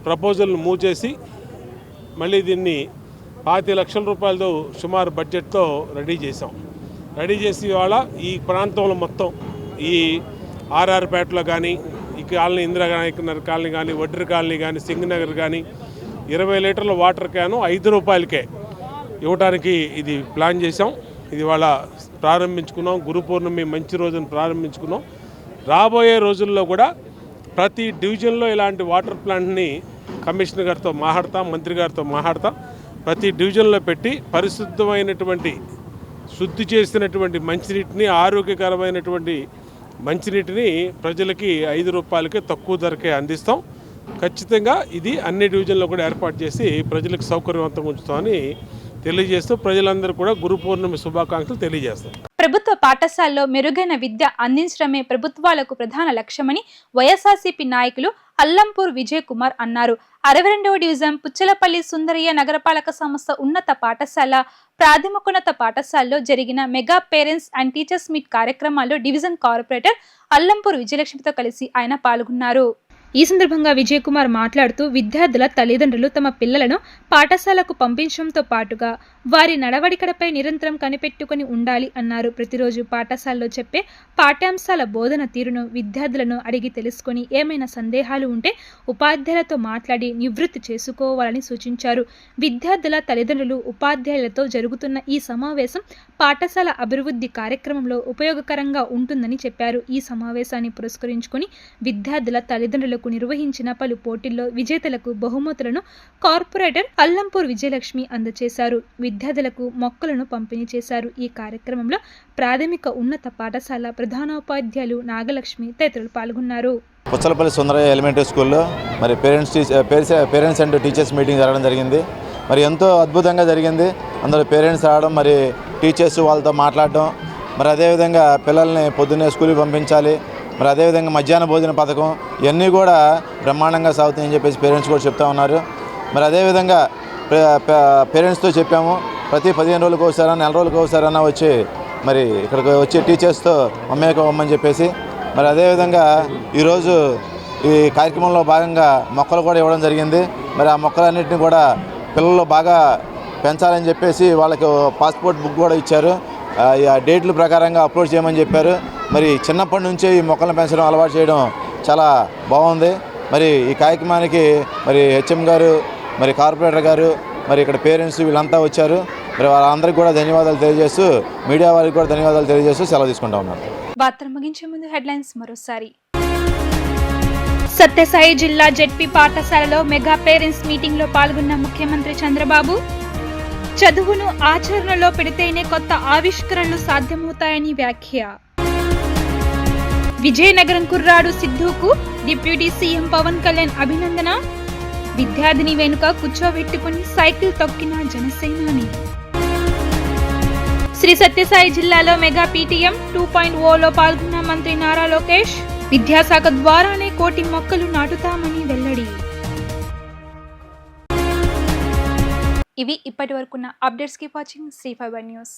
ప్రపోజల్ను మూవ్ చేసి మళ్ళీ దీన్ని 25 లక్షల రూపాయలతో సుమారు బడ్జెట్తో రెడీ చేసాం. రెడీ చేసి ఇవాళ ఈ ప్రాంతంలో మొత్తం ఈ ఆర్ఆర్పేటలో కానీ, ఈ కాలనీ ఇందిరానాయక్ నగర్ కాలనీ కానీ, వడ్డెర కాలనీ కానీ, సింగనగర్ కానీ 20 లీటర్ల వాటర్ క్యాను 5 రూపాయలకే ఇవ్వడానికి ఇది ప్లాన్ చేసాం. ఇది వాళ్ళ ప్రారంభించుకున్నాం. గురు పౌర్ణమి మంచి రోజున ప్రారంభించుకున్నాం. రాబోయే రోజుల్లో కూడా ప్రతి డివిజన్లో ఇలాంటి వాటర్ ప్లాంట్ని కమిషనర్ గారితో మాట్లాడతాం, మంత్రి గారితో మాట్లాడతాం. ప్రతి డివిజన్లో పెట్టి పరిశుద్ధమైనటువంటి శుద్ధి చేసినటువంటి మంచినీటిని, ఆరోగ్యకరమైనటువంటి మంచినీటిని ప్రజలకి 5 రూపాయలకే తక్కువ ధరకే అందిస్తాం. ఖచ్చితంగా ఇది అన్ని డివిజన్లో కూడా ఏర్పాటు చేసి ప్రజలకు సౌకర్యవంతంగా ఉంచుతామని తెలియజేస్తూ ప్రజలందరూ కూడా గురు పౌర్ణమి శుభాకాంక్షలు తెలియజేస్తాం. ప్రభుత్వ పాఠశాలలో మెరుగైన విద్య అందించడమే ప్రభుత్వాలకు ప్రధాన లక్ష్యమని వైఎస్ఆర్సీపీ నాయకులు అల్లంపూర్ విజయ్ కుమార్ అన్నారు. 62వ డివిజన్ పుచ్చలపల్లి సుందరయ్య నగరపాలక సంస్థ ఉన్నత పాఠశాల, ప్రాథమికోన్నత పాఠశాలలో జరిగిన mega parents and teachers meet కార్యక్రమాల్లో డివిజన్ కార్పొరేటర్ అల్లంపూర్ విజయలక్ష్మితో కలిసి ఆయన పాల్గొన్నారు. ఈ సందర్భంగా విజయ్ కుమార్ మాట్లాడుతూ విద్యార్థుల తల్లిదండ్రులు తమ పిల్లలను పాఠశాలకు పంపించడంతో పాటుగా వారి నడవడికలపై నిరంతరం కనిపెట్టుకుని ఉండాలి అన్నారు. ప్రతిరోజు పాఠశాలలో చెప్పే పాఠ్యాంశాల బోధన తీరును విద్యార్థులను అడిగి తెలుసుకొని ఏమైనా సందేహాలు ఉంటే ఉపాధ్యాయులతో మాట్లాడి నివృత్తి చేసుకోవాలని సూచించారు. విద్యార్థుల తల్లిదండ్రులు ఉపాధ్యాయులతో జరుగుతున్న ఈ సమావేశం పాఠశాల అభివృద్ధి కార్యక్రమంలో ఉపయోగకరంగా ఉంటుందని చెప్పారు. ఈ సమావేశాన్ని పురస్కరించుకుని విద్యార్థుల తల్లిదండ్రులకు నిర్వహించిన పలు పోటీల్లో విజేతలకు బహుమతులను కార్పొరేటర్ అల్లంపూర్ విజయలక్ష్మి అందజేశారు. విద్యార్థులకు మొక్కలను పంపిణీ చేశారు. ఈ కార్యక్రమంలో ప్రాథమిక ఉన్నత పాఠశాల ప్రధానోపాధ్యాయులు నాగలక్ష్మి తదితరులు పాల్గొన్నారు. పుచ్చలపల్లి సుందరయ్య ఎలిమెంటరీ స్కూల్లో మరి పేరెంట్స్ అండ్ టీచర్స్ మీటింగ్ జరగడం జరిగింది. మరి ఎంతో అద్భుతంగా జరిగింది. అందులో పేరెంట్స్ రావడం, మరి టీచర్స్ వాళ్ళతో మాట్లాడడం, మరి అదేవిధంగా పిల్లల్ని పొద్దున్నే స్కూల్కి పంపించాలి, మరి అదేవిధంగా మధ్యాహ్న భోజన పథకం ఇవన్నీ కూడా బ్రహ్మాండంగా సాగుతాయని చెప్పేసి పేరెంట్స్ కూడా చెప్తా ఉన్నారు. మరి అదేవిధంగా పేరెంట్స్తో చెప్పాము, ప్రతి 15 రోజులకు ఒకసారి, నెల రోజులకు ఒకసారైనా వచ్చి మరి ఇక్కడికి వచ్చి టీచర్స్తో మమ్మని చెప్పేసి, మరి అదేవిధంగా ఈరోజు ఈ కార్యక్రమంలో భాగంగా మొక్కలు కూడా ఇవ్వడం జరిగింది. మరి ఆ మొక్కలన్నింటినీ కూడా పిల్లలు బాగా పెంచాలని చెప్పేసి వాళ్ళకి పాస్పోర్ట్ బుక్ కూడా ఇచ్చారు. ఆ డేట్ల ప్రకారంగా అప్లోడ్ చేయమని చెప్పారు. మరి చిన్నప్పటి నుంచే ఈ మొక్కలను పెంచడం అలవాటు చేయడం చాలా బాగుంది. మరి ఈ కార్యక్రమానికి మరి హెచ్ఎం గారు, మరి కార్పొరేటర్ గారు, మరి ఇక్కడ పేరెంట్స్ వీళ్ళంతా వచ్చారు. మరి వాళ్ళందరికీ కూడా ధన్యవాదాలు తెలియజేస్తూ, మీడియా వారికి కూడా ధన్యవాదాలు తెలియజేస్తూ సెలవు తీసుకుంటా ఉన్నారు. వార్తలు ముగించే ముందు హెడ్లైన్స్ మరోసారి. సత్యసాయి జిల్లా జెడ్పీ పాఠశాలలో మెగా పేరెంట్స్ మీటింగ్ లో పాల్గొన్న ముఖ్యమంత్రి చంద్రబాబు. చదువును ఆచరణలో పెడితేనే కొత్త ఆవిష్కరణలు సాధ్యమవుతాయని వ్యాఖ్య. విజయనగరం కుర్రాడు సిద్ధుకు డిప్యూటీ సీఎం పవన్ కళ్యాణ్ అభినందన. విద్యార్థిని వెనుక కూర్చోబెట్టుకుని సైకిల్ తొక్కిన జనసేనాని. శ్రీ సత్యసాయి జిల్లాలో మెగా పీటీఎం 2.0లో పాల్గొన్న మంత్రి నారా లోకేష్. విద్యాశాఖ ద్వారానే 1 కోటి మొక్కలు నాటుతామని వెల్లడి. ఇవి ఇప్పటి వరకున్న updates. Keep watching Sri Fiber news.